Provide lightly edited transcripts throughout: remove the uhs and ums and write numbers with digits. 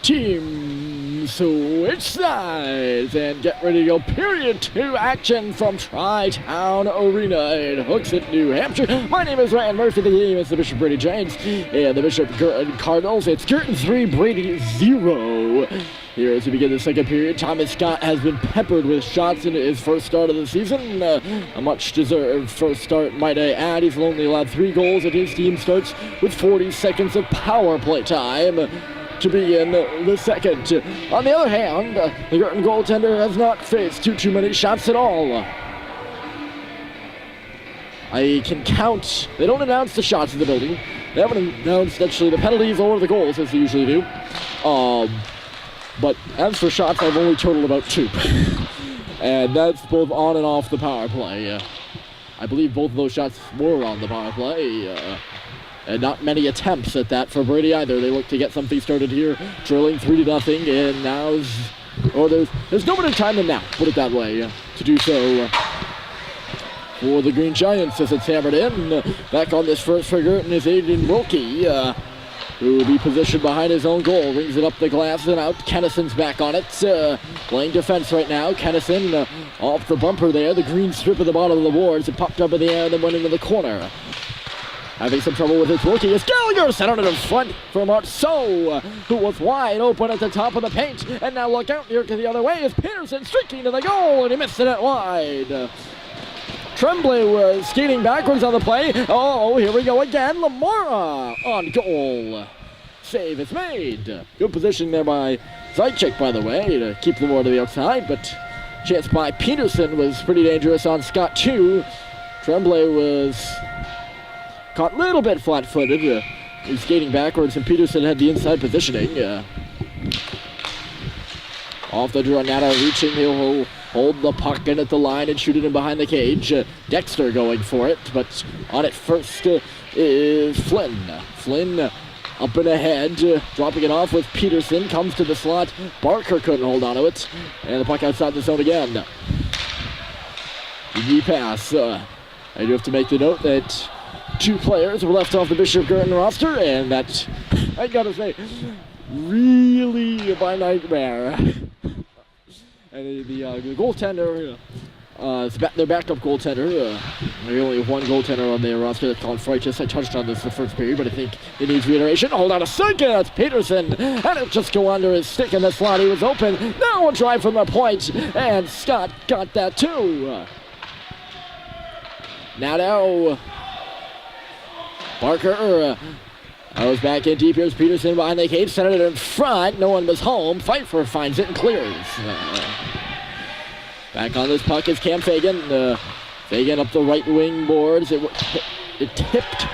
Team switch sides and get ready to go period 2 action from Tri-Town Arena in Hooksett, New Hampshire. My name is Ryan Murphy. The game is the Bishop Brady Giants and the Bishop Guertin Cardinals. It's Guertin 3, Brady 0. Here as we begin the second period, Thomas Scott has been peppered with shots in his first start of the season. A much-deserved first start, might I add. He's only allowed 3 goals, and his team starts with 40 seconds of power play time to begin the second. On the other hand, the Guertin goaltender has not faced too many shots at all. I can count. They don't announce the shots in the building. They haven't announced actually the penalties or the goals as they usually do. But as for shots, I've only totaled about 2. And that's both on and off the power play. I believe both of those shots were on the power play. And not many attempts at that for Brady either. They look to get something started here, trailing 3-0, and now there's no better time than now, put it that way, to do so for the Green Giants as it's hammered in. Back on this first for Guertin is Aiden Wilkie, who will be positioned behind his own goal. Rings it up the glass and out. Kennison's back on it. Playing defense right now. Kennison off the bumper there. The green strip at the bottom of the boards. It popped up in the air and then went into the corner. Having some trouble with his Wilkie is Gallagher, centered it in front for Marceau, who was wide open at the top of the paint. And now look out here to the other way is Peterson streaking to the goal, and he missed it wide. Tremblay was skating backwards on the play. Oh, here we go again. Lamora on goal. Save is made. Good position there by Zaitchik, by the way, to keep Lamora to the outside, but chance by Peterson was pretty dangerous on Scott too. Tremblay was caught a little bit flat-footed. He's skating backwards, and Peterson had the inside positioning. Off the draw, Nata reaching. He'll hold the puck in at the line and shoot it in behind the cage. Dexter going for it, but on it first is Flynn. Flynn up and ahead, dropping it off with Peterson. Comes to the slot. Barker couldn't hold on to it, and the puck outside the zone again. Easy pass. I do have to make the note that 2 players were left off the Bishop Guertin roster, and that, I gotta say, really my nightmare. And the goaltender, their backup goaltender, they only have 1 goaltender on their roster. That's Colin Freitas. I touched on this the first period, but I think it needs reiteration. Hold on a second, it's Peterson, and it'll just go under his stick in the slot. He was open. Now a drive from the point, and Scott got that too. Now. Barker goes back in deep. Here's Peterson behind the cage, centered it in front. No one was home. Pfeiffer finds it and clears. Back on this puck is Cam Fagan. Fagan up the right wing boards. It tipped.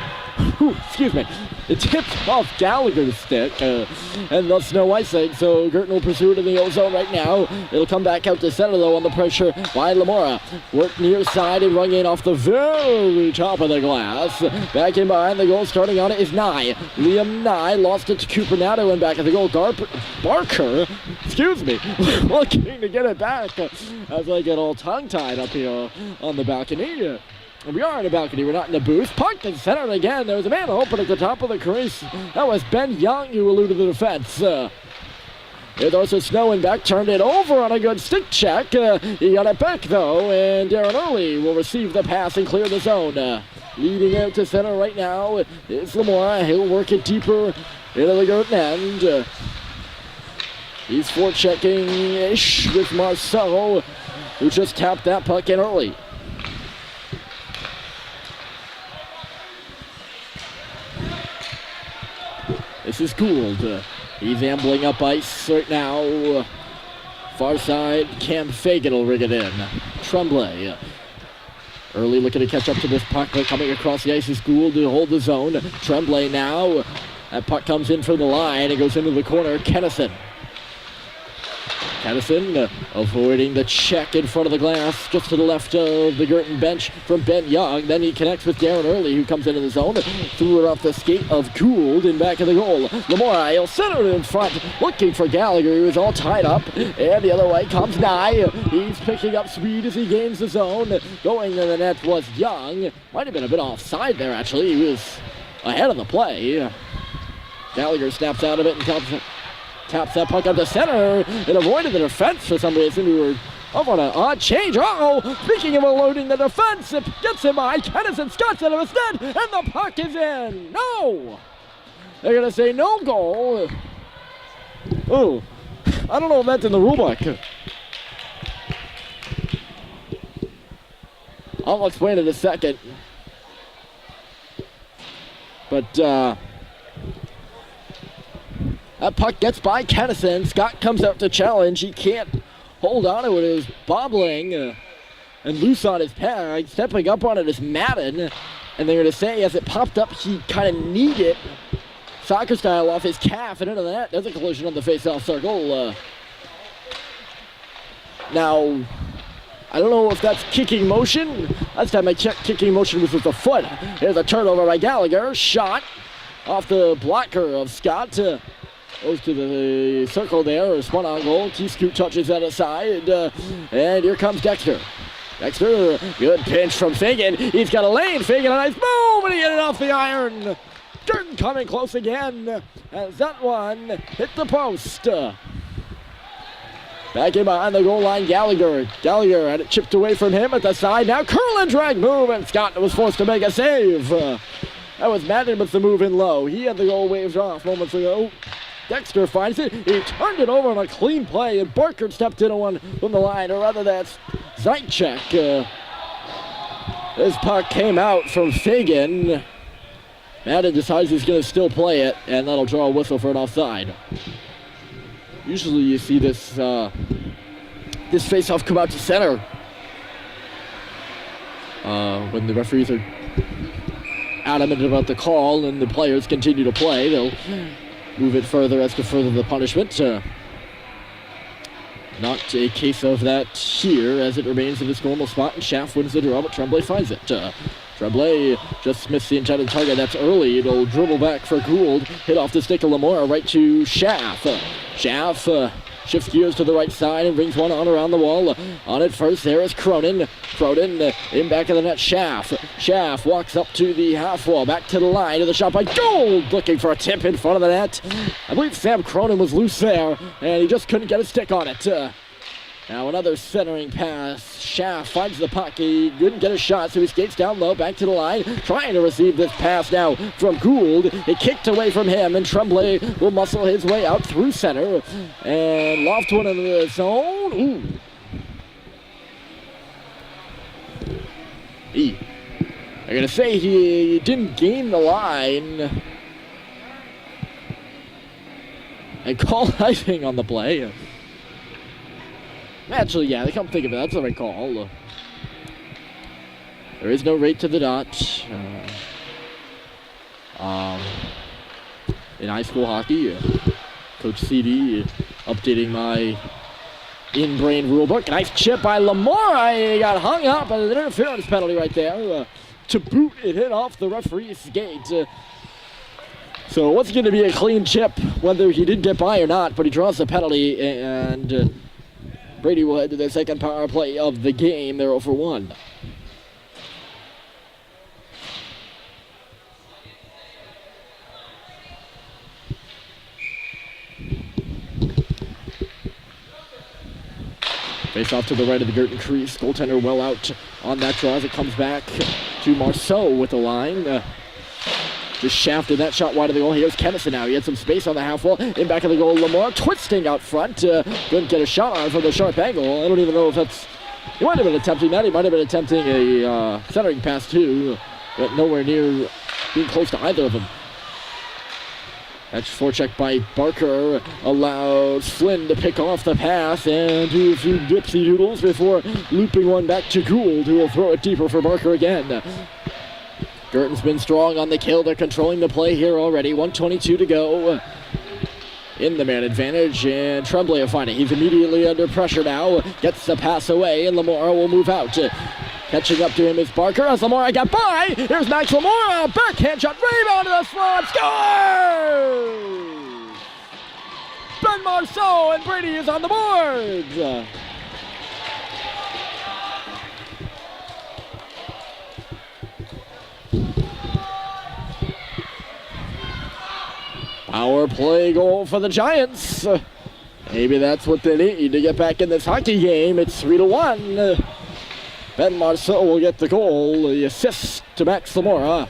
Excuse me. It tipped off Gallagher's stick, and thus no icing. So Guertin will pursue it in the O zone right now. It'll come back out to center though on the pressure by Lamora. Work near side and rung in off the very top of the glass. Back in behind the goal, starting on it is Nye. Liam Nye lost it to Cooper Nato and back at the goal. Barker, excuse me, looking to get it back as I get all tongue-tied up here on the balcony. We are in a balcony, we're not in the booth. Puck and centered again. There's a man open at the top of the crease. That was Ben Young who eluded the defense. There's also Snowing back, turned it over on a good stick check. He got it back though, and Darren Early will receive the pass and clear the zone. Leading out to center right now is Lamora. He'll work it deeper into the Guertin end. He's forechecking-ish with Marceau, who just tapped that puck in early. This is Gould. He's ambling up ice right now. Far side, Cam Fagan will rig it in. Tremblay. Early looking to catch up to this puck, but coming across the ice is Gould to hold the zone. Tremblay now. That puck comes in from the line. It goes into the corner. Kennison avoiding the check in front of the glass, just to the left of the Guertin bench from Ben Young. Then he connects with Darren Early, who comes into the zone. Threw it off the skate of Gould in back of the goal. Lamora, he'll center it in front, looking for Gallagher, who is all tied up. And the other way comes Nye. He's picking up speed as he gains the zone. Going to the net was Young. Might have been a bit offside there, actually. He was ahead of the play. Gallagher snaps out of it and taps that puck up the center. It avoided the defense for some reason. We were up on an odd change. Speaking of eluding the defense, it gets him by Kennison Scott's out of his net, and the puck is in. No! They're going to say no goal. Oh, I don't know if that's in the rule book. I'll explain it in a second. But that puck gets by Kennison. Scott comes out to challenge. He can't hold on to it. It was bobbling and loose on his pad. Stepping up on it is Madden. And they're going to say as it popped up, he kind of kneed it soccer style off his calf and into the net. There's a collision on the face-off circle. Now, I don't know if that's kicking motion. Last time I checked, kicking motion was with the foot. Here's a turnover by Gallagher. Shot off the blocker of Scott. Goes to the circle there. Spun on goal. Keith Scoot touches that aside. And here comes Dexter. Dexter, good pinch from Fagan. He's got a lane. Fagan, a nice move, and he hit it off the iron. Guertin coming close again. As that one hit the post. Back in behind the goal line, Gallagher. Gallagher had it chipped away from him at the side. Now curl and drag move, and Scott was forced to make a save. That was Madden with the move in low. He had the goal waved off moments ago. Dexter finds it. He turned it over on a clean play, and Barker stepped in on one from the line, or rather that's Zaitchek. This puck came out from Fagan. Madden decides he's going to still play it, and that'll draw a whistle for an offside. Usually you see this this face-off come out to center when the referees are adamant about the call and the players continue to play. They'll move it further as to further the punishment. Not a case of that here, as it remains in its normal spot, and Schaff wins the draw, but Tremblay finds it. Tremblay just missed the intended target. That's early. It'll dribble back for Gould. Hit off the stick of Lamora right to Schaff. Schaff shifts gears to the right side and brings one on around the wall. On it first, there is Cronin. Cronin in back of the net, Schaff. Schaff walks up to the half wall, back to the line, to the shot by Gould, looking for a tip in front of the net. I believe Sam Cronin was loose there, and he just couldn't get a stick on it. Now another centering pass. Schaff finds the puck. He couldn't get a shot, so he skates down low, back to the line, trying to receive this pass now from Gould. It kicked away from him, and Tremblay will muscle his way out through center. And loft one into the zone. Ooh. I'm going to say he didn't gain the line. And call icing on the play. Actually, yeah, they come think of it. That's the right call. There is no rate to the dot. In high school hockey, Coach CD updating my in-brain rulebook. Nice chip by Lamora. He got hung up, and an interference penalty right there. To boot, it hit off the referee's skate. So what's going to be a clean chip, whether he did get by or not, but he draws the penalty, and Brady will head to the second power play of the game. They're 0 for 1. Face off to the right of the Guertin crease. Goaltender well out on that draw as it comes back to Marceau with the line. Just shafted that shot wide of the goal. Here's Kennison now. He had some space on the half wall. In back of the goal, Lamar twisting out front. Couldn't get a shot on it from the sharp angle. I don't even know if that's... He might have been attempting that. He might have been attempting a centering pass too, but nowhere near being close to either of them. That's forecheck by Barker. Allows Flynn to pick off the pass and do a few dipsy doodles before looping one back to Gould, who will throw it deeper for Barker again. Guertin's been strong on the kill. They're controlling the play here already. 1:22 to go in the man advantage, and Tremblay will find it. He's immediately under pressure now. Gets the pass away, and Lamora will move out. Catching up to him is Barker as Lamora got by. Here's Max Lamora. Backhand shot. Rebound to the slot. Scores! Ben Marceau, and Brady is on the board. Power play goal for the Giants. Maybe that's what they need to get back in this hockey game. It's 3-1. Ben Marceau will get the goal, the assist to Max Zamora.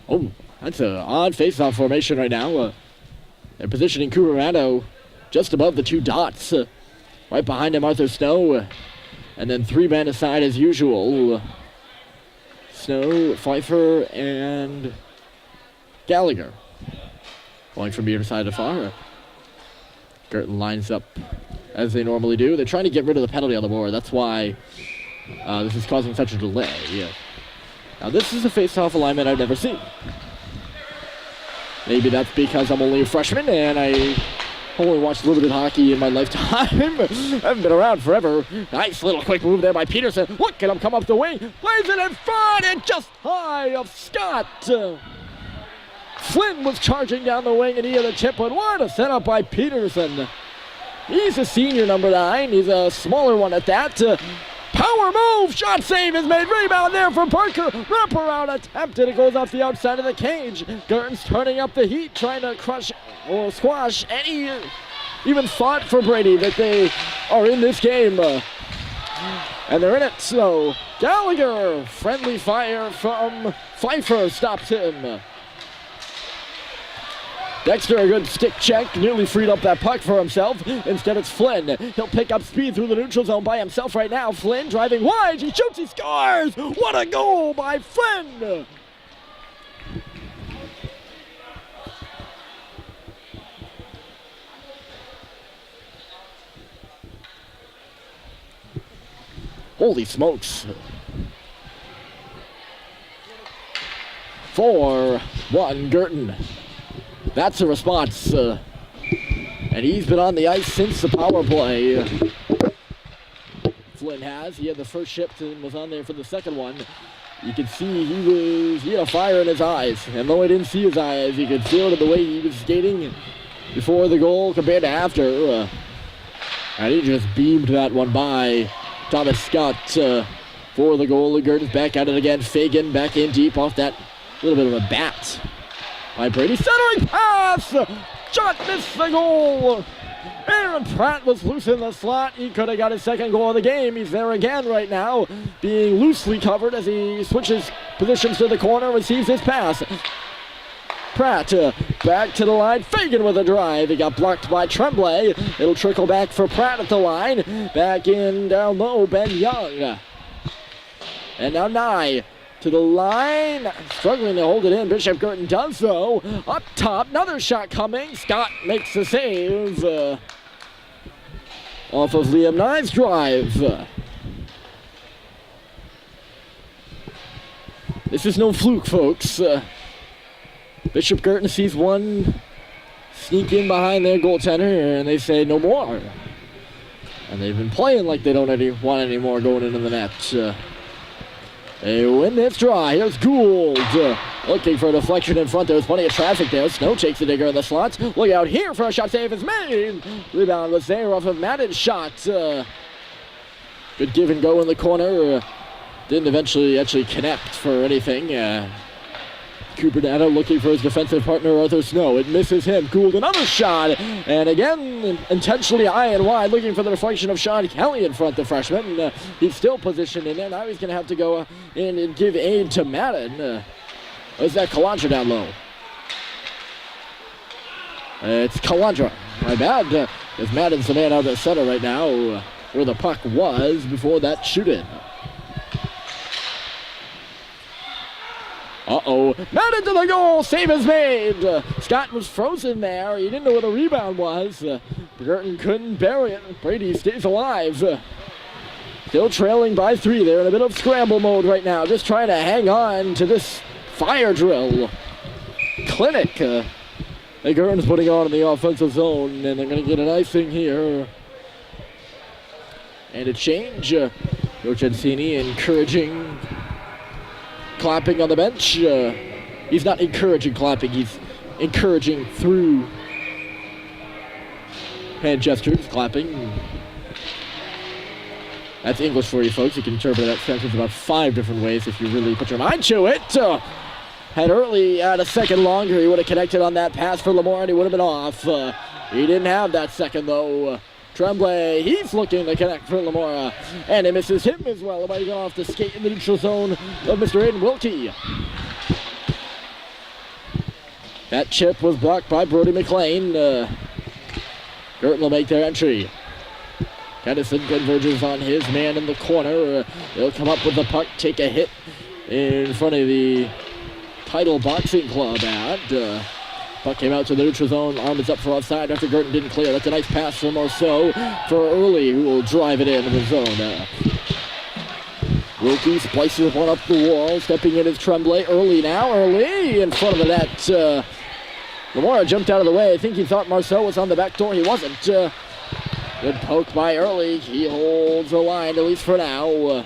Oh, that's an odd face-off formation right now. They're positioning Cuperado just above the 2 dots. Right behind him, Arthur Snow. And then 3 men aside as usual. Snow, Pfeiffer, and Gallagher. Going from either side to far. Guertin lines up as they normally do. They're trying to get rid of the penalty on the board. That's why this is causing such a delay. Yeah. Now this is a face-off alignment I've never seen. Maybe that's because I'm only a freshman and I only watched limited hockey in my lifetime. I haven't been around forever. Nice little quick move there by Peterson. Look at him come up the wing. Plays it in front and just high of Scott. Flynn was charging down the wing and he had a chip, but what a setup by Peterson. He's a senior number 9. He's a smaller one at that. Power move. Shot save is made. Rebound there from Parker. Wraparound attempted. It goes off the outside of the cage. Guertin's turning up the heat, trying to crush or squash any even thought for Brady that they are in this game. And they're in it. So Gallagher, friendly fire from Pfeiffer stops him. Dexter, a good stick check, nearly freed up that puck for himself. Instead, it's Flynn. He'll pick up speed through the neutral zone by himself right now. Flynn driving wide. He shoots, he scores. What a goal by Flynn. Holy smokes. 4-1 Guertin. That's a response. And he's been on the ice since the power play. Flynn has. He had the first shift and was on there for the second one. You can see he had a fire in his eyes. And though I didn't see his eyes, you could feel it in the way he was skating before the goal compared to after. And he just beamed that one by Thomas Scott for the goal. Guertin's back at it again. Fagan back in deep off that little bit of a bat by Brady. Centering pass! Shot missed the goal! Aaron Pratt was loose in the slot. He could have got his second goal of the game. He's there again right now, being loosely covered as he switches positions to the corner, receives his pass. Pratt back to the line. Fagan with a drive. He got blocked by Tremblay. It'll trickle back for Pratt at the line. Back in down low, Ben Young. And now Nye to the line, struggling to hold it in. Bishop Guertin does so. Up top, another shot coming. Scott makes the save off of Liam Nye's drive. This is no fluke, folks. Bishop Guertin sees one sneak in behind their goaltender, and they say no more. And they've been playing like they don't want any more going into the net. They win this draw. Here's Gould looking for a deflection in front. There's plenty of traffic there. Snow takes the digger in the slot. Look out here for a shot save. It's made. Rebound was there off of Madden's shot. Good give and go in the corner. Didn't eventually actually connect for anything. Cuperado looking for his defensive partner, Arthur Snow. It misses him. Gould, another shot. And again, intentionally high and wide, looking for the deflection of Sean Kelly in front, the freshman. He's still positioned in there. Now he's going to have to go in and give aid to Madden. Is that Calandra down low? It's Calandra. My bad. If Madden's the man out of the center right now, where the puck was before that shoot-in. Uh-oh. Madden to the goal. Save is made. Scott was frozen there. He didn't know where the rebound was. Guertin couldn't bury it. Brady stays alive. Still trailing by 3. They're in a bit of scramble mode right now. Just trying to hang on to this fire drill clinic that Guertin's putting on in the offensive zone. And they're going to get an icing here. And a change. Coach Encini encouraging clapping on the bench. He's not encouraging clapping, he's encouraging through hand gestures, clapping. That's English for you folks. You can interpret that sentence about 5 different ways if you really put your mind to it. Had early had a second longer, he would have connected on that pass for Lamore and he would have been off. He didn't have that second though. Tremblay, he's looking to connect for Lamora, and it misses him as well. It might have gone off the skate in the neutral zone of Mr. Aiden Wilkie. That chip was blocked by Brody McLean. Guertin will make their entry. Kennison converges on his man in the corner. They'll come up with the puck, take a hit in front of the Title Boxing Club ad. Puck came out to the neutral zone. Arm is up for offside after Guertin didn't clear. That's a nice pass from Marceau for Early, who will drive it into the zone. Wilkie splices one up the wall. Stepping in is Tremblay. Early now. Early in front of the net. Lamora jumped out of the way. I think he thought Marceau was on the back door. He wasn't. Good poke by Early. He holds the line, at least for now.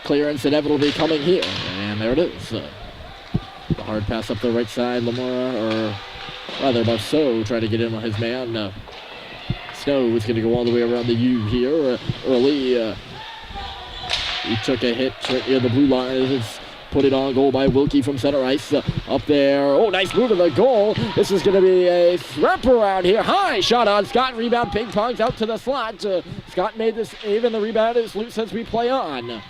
Clearance inevitably coming here. And there it is. The hard pass up the right side. Lamora, or rather Marceau, trying to get in on his man. Snow is going to go all the way around the U here. Early, he took a hit right near the blue line. It's put it on goal by Wilkie from center ice. Up there. Oh, nice move to the goal. This is going to be a wraparound here. High shot on Scott. Rebound ping pongs out to the slot. Scott made this even. The rebound is loose as we play on.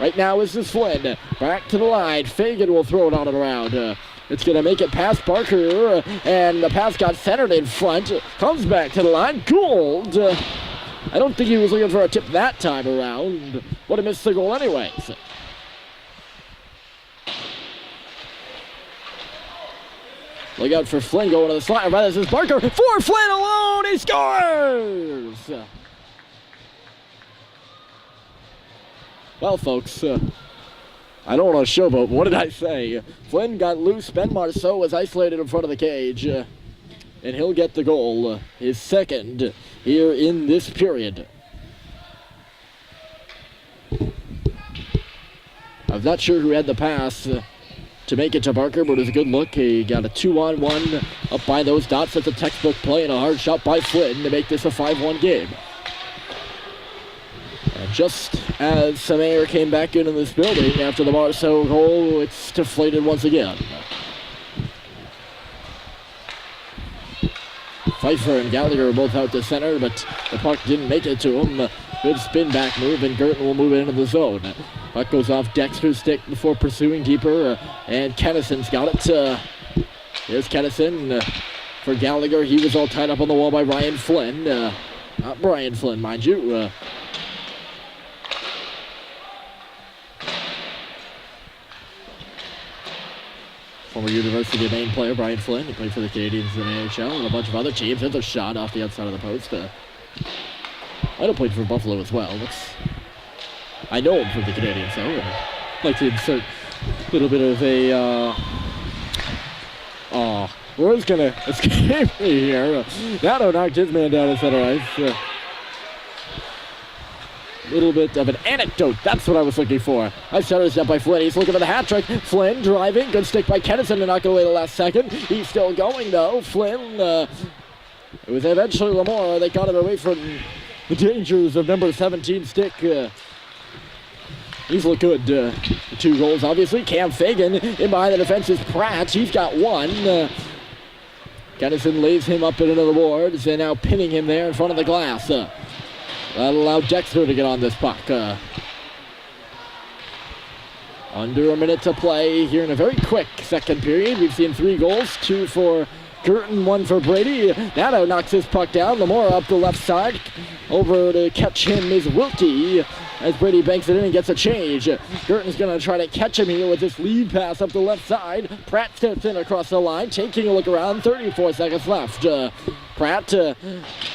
Right now this is Flynn. Back to the line. Fagan will throw it on and around. It's going to make it past Barker. And the pass got centered in front. Comes back to the line. Gould. I don't think he was looking for a tip that time around. Would have missed the goal anyways. Look out for Flynn going to the slot. This is Barker. For Flynn alone. He scores! Well, folks, I don't want to showboat, but what did I say? Flynn got loose. Ben Marceau was isolated in front of the cage. And he'll get the goal. His second here in this period. I'm not sure who had the pass to make it to Barker, but it was a good look. He got a 2-on-1 up by those dots. That's a textbook play and a hard shot by Flynn to make this a 5-1 game. And just as some air came back into this building after the Marceau goal, it's deflated once again. Pfeiffer and Gallagher are both out to center, but the puck didn't make it to him. Good spin back move, and Guertin will move it into the zone. Puck goes off Dexter's stick before pursuing deeper, and Kennison's got it. Here's Kennison for Gallagher. He was all tied up on the wall by Ryan Flynn. Not Brian Flynn, mind you. Former University of Maine player Brian Flynn. He played for the Canadians in the NHL and a bunch of other teams. There's a shot off the outside of the post. Might have played for Buffalo as well. I know him from the Canadians, so I'd like to insert a little bit of a word's gonna escape me here. Nato knocked his man down at center ice. Little bit of an anecdote. That's what I was looking for. Nice center step by Flynn. He's looking for the hat trick. Flynn driving. Good stick by Kennison to knock it away the last second. He's still going though. Flynn. It was eventually Lamora. They got him away from the dangers of number 17 stick. He's looked good. The 2 goals, obviously. Cam Fagan in behind the defense is Pratt. He's got 1. Kennison lays him up into the boards and now pinning him there in front of the glass. That'll allow Dexter to get on this puck. Under a minute to play here in a very quick second period. We've seen 3 goals, 2 for Guertin, 1 for Brady. Nato knocks his puck down. Lamora up the left side. Over to catch him is Wilkie as Brady banks it in and gets a change. Guertin's going to try to catch him here with this lead pass up the left side. Pratt steps in across the line, taking a look around. 34 seconds left. Pratt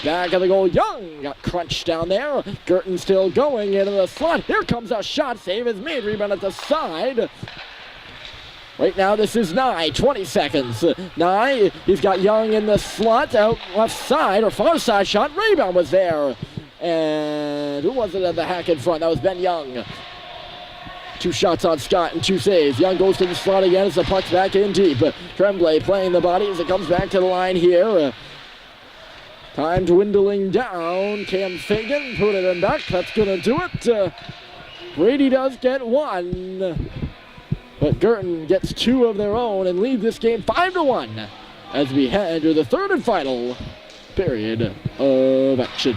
back of the goal. Young got crunched down there. Guertin still going into the slot. Here comes a shot. Save is made. Rebound at the side. Right now this is Nye. 20 seconds. Nye, he's got Young in the slot. Out left side or far side shot. Rebound was there. And who was it at the hack in front? That was Ben Young. 2 shots on Scott and 2 saves. Young goes to the slot again as the puck's back in deep. Tremblay playing the body as it comes back to the line here. Time dwindling down. Cam Fagan put it in back. That's going to do it. Brady does get 1. But Guertin gets 2 of their own and leads this game 5-1 as we head to the third and final period of action.